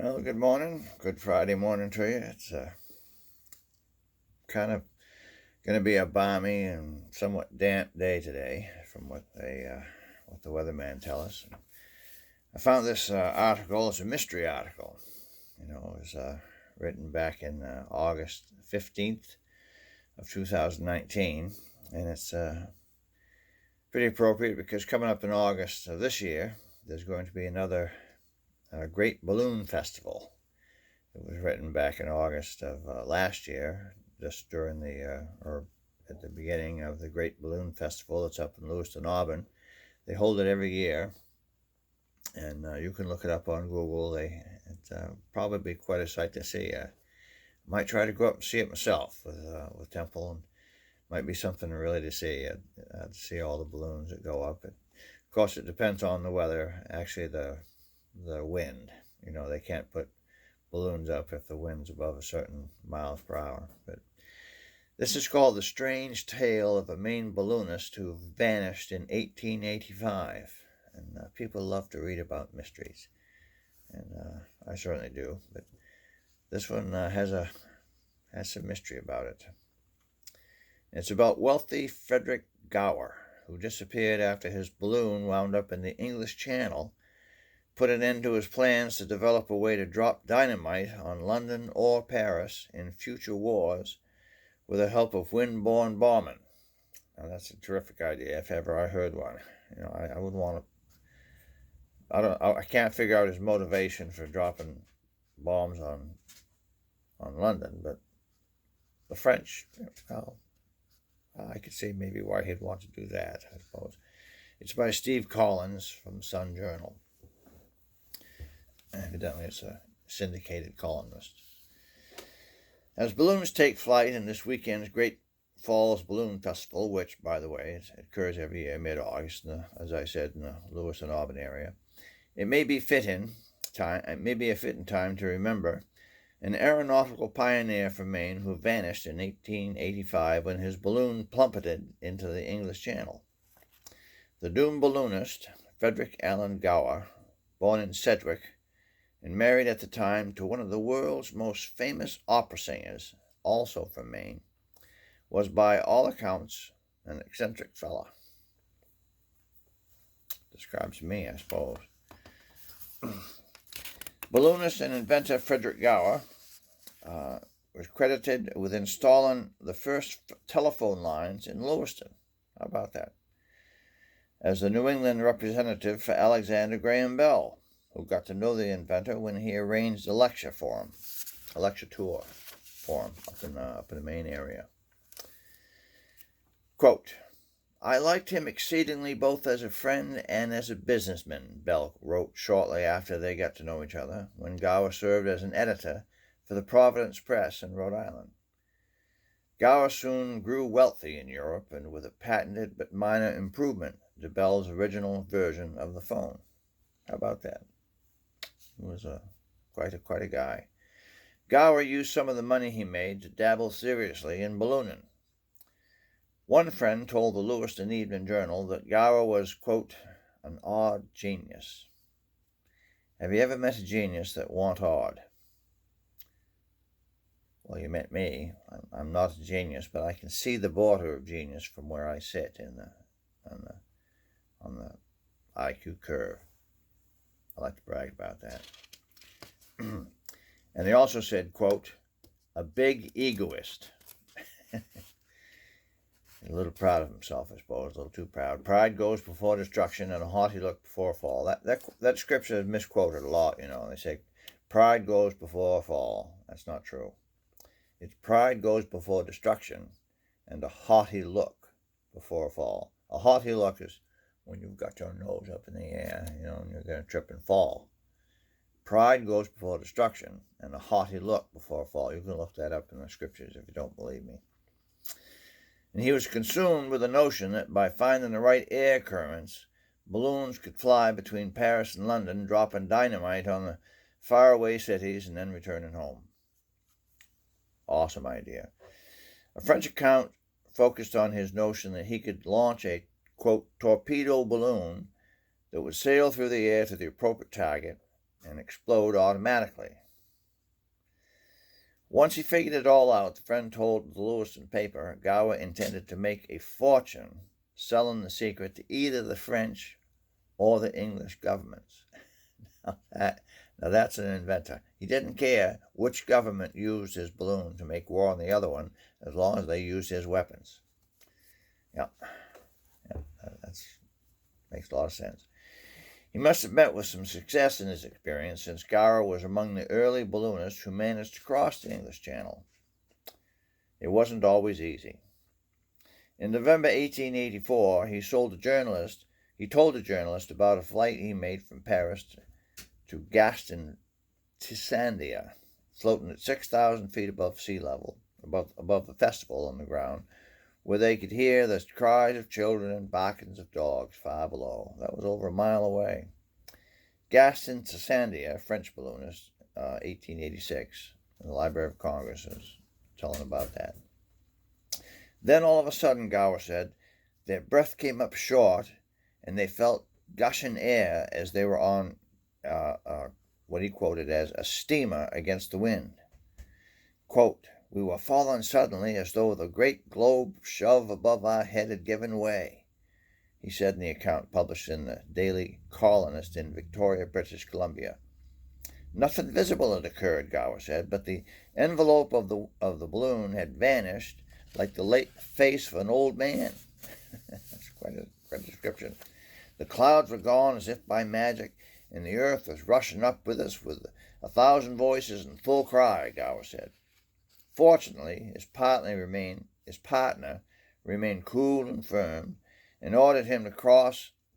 Well, good morning. Good Friday morning to you. It's kind of going to be a balmy and somewhat damp day today, from what the weatherman tell us. I found this article. It's a mystery article. It was written back in August 15th of 2019, and it's pretty appropriate because coming up in August of this year, there's going to be another great balloon festival. It was written back in August of last year, just during or at the beginning of the Great Balloon Festival. It's up in Lewiston, Auburn. They hold it every year, and you can look it up on Google. It's probably quite a sight to see. I might try to go up and see it myself with Temple, and might be something really to see. To see all the balloons that go up. Of course, it depends on the weather. Actually, the wind. They can't put balloons up if the wind's above a certain miles per hour. But this is called The Strange Tale of a Maine Balloonist Who Vanished in 1885. And people love to read about mysteries. And I certainly do. But this one has some mystery about it. It's about wealthy Frederick Gower, who disappeared after his balloon wound up in the English Channel, put an end to his plans to develop a way to drop dynamite on London or Paris in future wars with the help of wind-borne bombing. Now, that's a terrific idea if ever I heard one. I would want to. I can't figure out his motivation for dropping bombs on London, but the French, well, I could see maybe why he'd want to do that, I suppose. It's by Steve Collins from Sun Journal. Evidently, it's a syndicated columnist. As balloons take flight in this weekend's Great Falls Balloon Festival, which, by the way, it occurs every year mid-August, as I said, in the Lewis and Auburn area, it may be a fitting time to remember an aeronautical pioneer from Maine who vanished in 1885 when his balloon plummeted into the English Channel. The doomed balloonist, Frederick Allen Gower, born in Sedgwick, and married at the time to one of the world's most famous opera singers, also from Maine, was by all accounts an eccentric fella. Describes me, I suppose. Balloonist and inventor Frederick Gower was credited with installing the first telephone lines in Lewiston. How about that? As the New England representative for Alexander Graham Bell, who got to know the inventor when he arranged a lecture tour for him up in the Maine area. Quote, "I liked him exceedingly both as a friend and as a businessman," Bell wrote shortly after they got to know each other, when Gower served as an editor for the Portland Press in Rhode Island. Gower soon grew wealthy in Europe, and with a patented but minor improvement to Bell's original version of the phone. How about that? He was quite a guy. Gower used some of the money he made to dabble seriously in ballooning. One friend told the Lewiston Evening Journal that Gower was, quote, "an odd genius." Have you ever met a genius that warn't odd? Well, you met me. I'm not a genius, but I can see the border of genius from where I sit on the IQ curve. I like to brag about that. And they also said, quote, "a big egoist." A little proud of himself, I suppose, a little too proud. "Pride goes before destruction and a haughty look before a fall." That scripture is misquoted a lot, They say, pride goes before a fall. That's not true. It's pride goes before destruction and a haughty look before a fall. A haughty look is when you've got your nose up in the air, and you're going to trip and fall. Pride goes before destruction and a haughty look before a fall. You can look that up in the scriptures if you don't believe me. And he was consumed with the notion that by finding the right air currents, balloons could fly between Paris and London, dropping dynamite on the faraway cities and then returning home. Awesome idea. A French account focused on his notion that he could launch a, quote, torpedo balloon that would sail through the air to the appropriate target and explode automatically. Once he figured it all out, the friend told the Lewiston paper Gower intended to make a fortune selling the secret to either the French or the English governments. Now that's an inventor. He didn't care which government used his balloon to make war on the other one, as long as they used his weapons. Yeah, that makes a lot of sense. He must have met with some success in his experience, since Gower was among the early balloonists who managed to cross the English Channel. It wasn't always easy. In November 1884, he told a journalist about a flight he made from Paris to Gaston, Tissandier, floating at 6,000 feet above sea level, above the festival on the ground, where they could hear the cries of children and barkings of dogs far below. That was over a mile away. Gaston Tissandier, French balloonist, 1886, in the Library of Congress is telling about that. Then all of a sudden, Gower said, their breath came up short, and they felt gushing air as they were on what he quoted as a steamer against the wind. Quote, we were falling suddenly as though the great globe shove above our head had given way, he said in the account published in the Daily Colonist in Victoria, British Columbia. Nothing visible had occurred, Gower said, but the envelope of the balloon had vanished like the late face of an old man. That's quite a description. The clouds were gone as if by magic, and the earth was rushing up with us with 1,000 voices in full cry, Gower said. Fortunately, his partner remained cool and firm, and ordered him to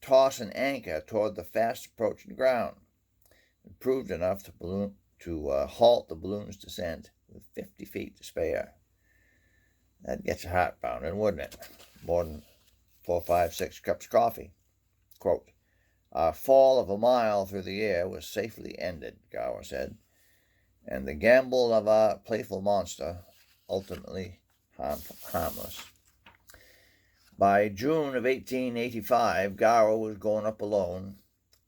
toss an anchor toward the fast approaching ground. It proved enough to halt the balloon's descent with 50 feet to spare. That'd get your heart pounding, wouldn't it? More than 4, 5, 6 cups of coffee. Quote, our fall of a mile through the air was safely ended, Gower said, and the gambol of our playful monster ultimately harmless. By June of 1885, Gower was going up alone,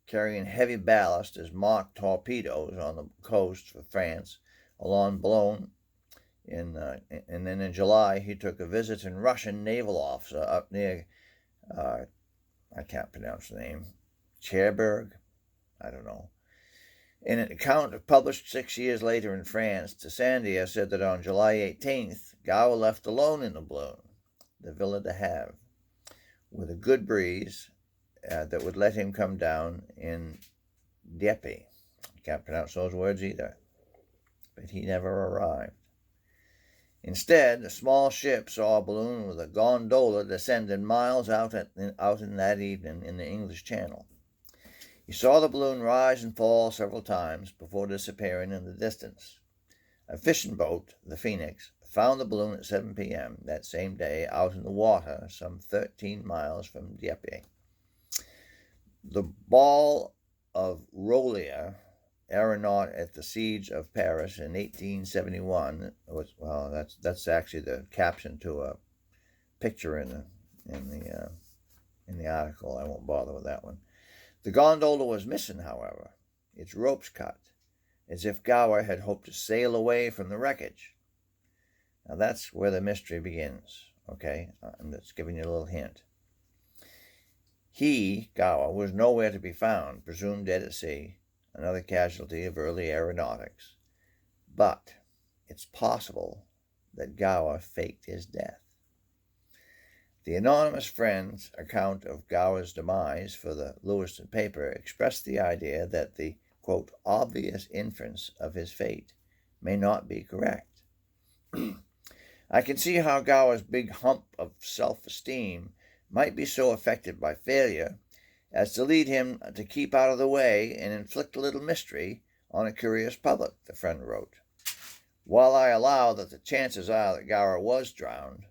carrying heavy ballast as mock torpedoes on the coast for France, along Boulogne, and then in July he took a visiting Russian naval officer up near, I can't pronounce the name, Cherbourg, I don't know. In an account published 6 years later in France, Tissandier said that on July 18th, Gower left alone in the balloon, the Villa de Havre, with a good breeze that would let him come down in Dieppe. I can't pronounce those words either, but he never arrived. Instead, a small ship saw a balloon with a gondola descending miles out in that evening in the English Channel. He saw the balloon rise and fall several times before disappearing in the distance. A fishing boat, the Phoenix, found the balloon at 7 p.m. that same day out in the water some 13 miles from Dieppe. The ball of Rollier, aeronaut at the siege of Paris in 1871, that's actually the caption to a picture in the article. I won't bother with that one. The gondola was missing, however, its ropes cut, as if Gower had hoped to sail away from the wreckage. Now that's where the mystery begins, okay? I'm just giving you a little hint. He, Gower, was nowhere to be found, presumed dead at sea, another casualty of early aeronautics. But it's possible that Gower faked his death. The anonymous friend's account of Gower's demise for the Lewiston paper expressed the idea that the, quote, obvious inference of his fate may not be correct. I can see how Gower's big hump of self-esteem might be so affected by failure as to lead him to keep out of the way and inflict a little mystery on a curious public, the friend wrote. While I allow that the chances are that Gower was drowned,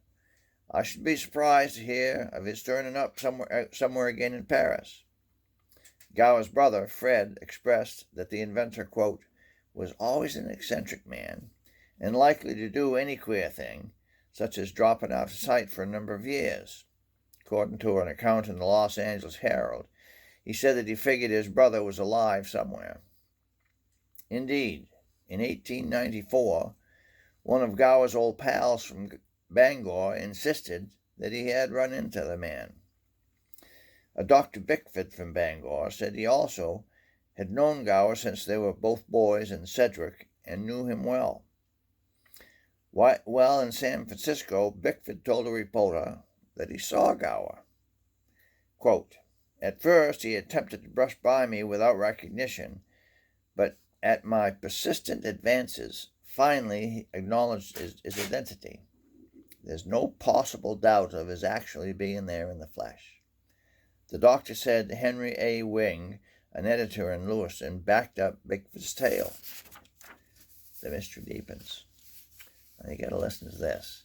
I should be surprised to hear of his turning up somewhere again in Paris. Gower's brother, Fred, expressed that the inventor, quote, was always an eccentric man and likely to do any queer thing, such as dropping out of sight for a number of years. According to an account in the Los Angeles Herald, he said that he figured his brother was alive somewhere. Indeed, in 1894, one of Gower's old pals from Bangor insisted that he had run into the man. A Dr. Bickford from Bangor said he also had known Gower since they were both boys in Frederick and knew him well. While in San Francisco, Bickford told a reporter that he saw Gower. Quote, "At first he attempted to brush by me without recognition, but at my persistent advances, finally he acknowledged his identity. There's no possible doubt of his actually being there in the flesh." The doctor said Henry A. Wing, an editor in Lewiston, backed up Bickford's tale. The mystery deepens. Now you got to listen to this.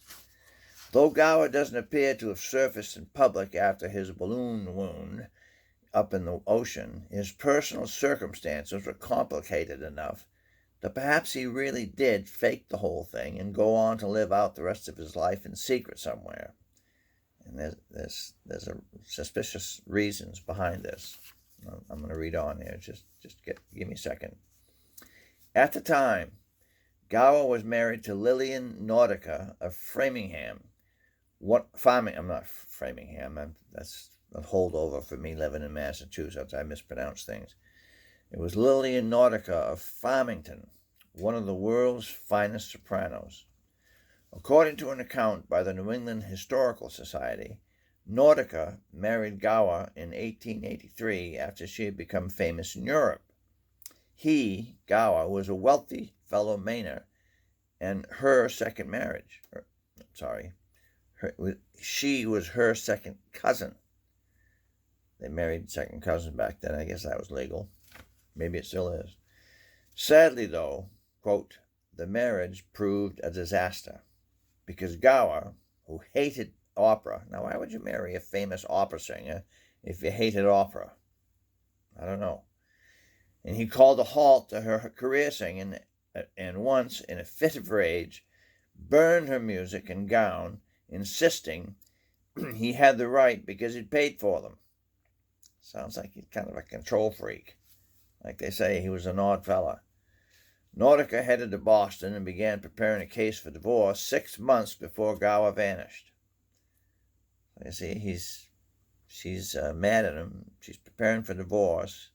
Though Gower doesn't appear to have surfaced in public after his balloon wound up in the ocean, his personal circumstances were complicated enough that perhaps he really did fake the whole thing and go on to live out the rest of his life in secret somewhere. And there's a suspicious reasons behind this. I'm going to read on here. Just give me a second. At the time, Gower was married to Lillian Nordica of Framingham. That's a holdover for me living in Massachusetts. I mispronounce things. It was Lillian Nordica of Farmington, one of the world's finest sopranos. According to an account by the New England Historical Society, Nordica married Gower in 1883 after she had become famous in Europe. He, Gower, was a wealthy fellow Mainer, and she was her second cousin. They married second cousins back then. I guess that was legal. Maybe it still is. Sadly, though, quote, the marriage proved a disaster because Gower, who hated opera. Now, why would you marry a famous opera singer if you hated opera? I don't know. And he called a halt to her career singing, and once, in a fit of rage, burned her music and gown, insisting he had the right because he'd paid for them. Sounds like he's kind of a control freak. Like they say, he was an odd fella. Nordica headed to Boston and began preparing a case for divorce 6 months before Gower vanished. You see, she's mad at him. She's preparing for divorce,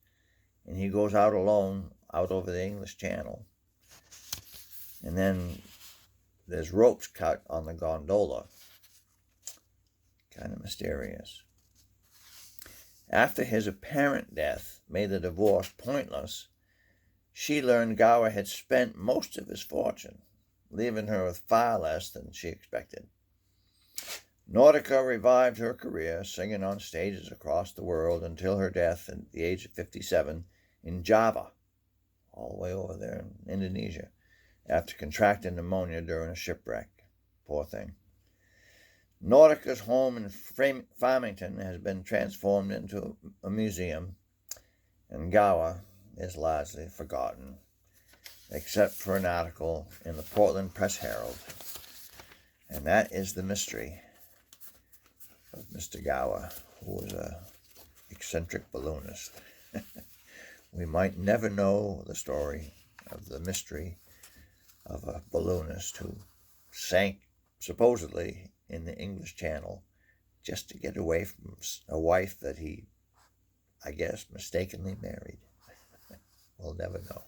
and he goes out alone out over the English Channel. And then there's ropes cut on the gondola. Kind of mysterious. After his apparent death made the divorce pointless, she learned Gower had spent most of his fortune, leaving her with far less than she expected. Nordica revived her career, singing on stages across the world until her death at the age of 57 in Java, all the way over there in Indonesia, after contracting pneumonia during a shipwreck. Poor thing. Nordica's home in Farmington has been transformed into a museum, and Gower is largely forgotten, except for an article in the Portland Press Herald. And that is the mystery of Mr. Gower, who was an eccentric balloonist. We might never know the story of the mystery of a balloonist who sank, supposedly, in the English Channel just to get away from a wife that he, I guess, mistakenly married. We'll never know.